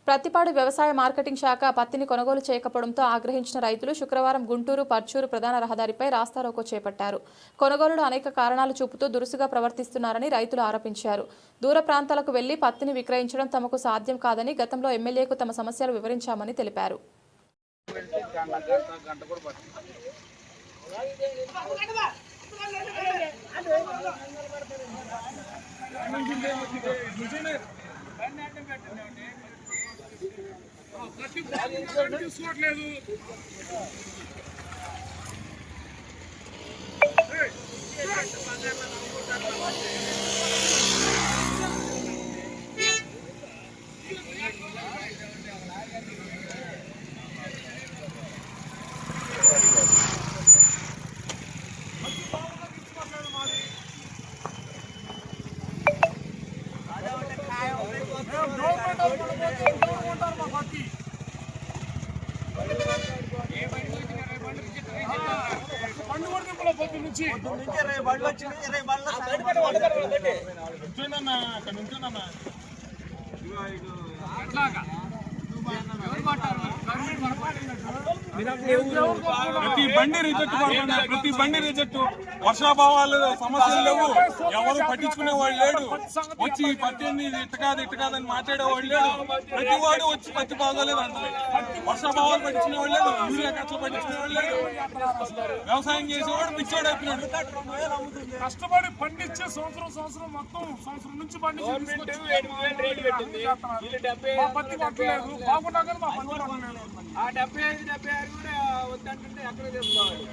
ప్రతిపాడు వ్యవసాయ మార్కెటింగ్ శాఖ పత్తిని కొనుగోలు చేయకపోవడంతో ఆగ్రహించిన రైతులు శుక్రవారం గుంటూరు పర్చూరు ప్రధాన రహదారిపై రాస్తారోకో చేపట్టారు. కొనుగోలులో అనేక కారణాలు చూపుతూ దురుసుగా ప్రవర్తిస్తున్నారని రైతులు ఆరోపించారు. దూర ప్రాంతాలకు వెళ్లి పత్తిని విక్రయించడం తమకు సాధ్యం కాదని గతంలో ఎమ్మెల్యేకు తమ సమస్యలు వివరించామని తెలిపారు. ప్రతి బండి రిజెక్ట్ వర్షాభావాలు సమస్యలు లేవు, ఎవరు పట్టించుకునే వాళ్ళు లేడు. వచ్చి పత్తిని ఇట్ట కాదని మాట్లాడేవాళ్ళు లేడు. ప్రతి వాడు వచ్చి పత్తి బాగోలేదు అంటే వర్షాభావాలు పట్టించుకునే వాళ్ళు లేదు, యూరియా ఖర్చులు పట్టించుకునే వాళ్ళు లేదు. వ్యవసాయం చేసేవాడు పిచ్చోడు అయిపోయినాడు. కష్టపడి పండించే సంవత్సరం మొత్తం సంవత్సరం నుంచి పండించి పత్తి పట్టలేదు, బాగున్నా కానీ మా పత్తి పట్టలేదు. 75, 76 కూడా వద్దంటుంటే ఎక్కడ తీసుకోవాలి.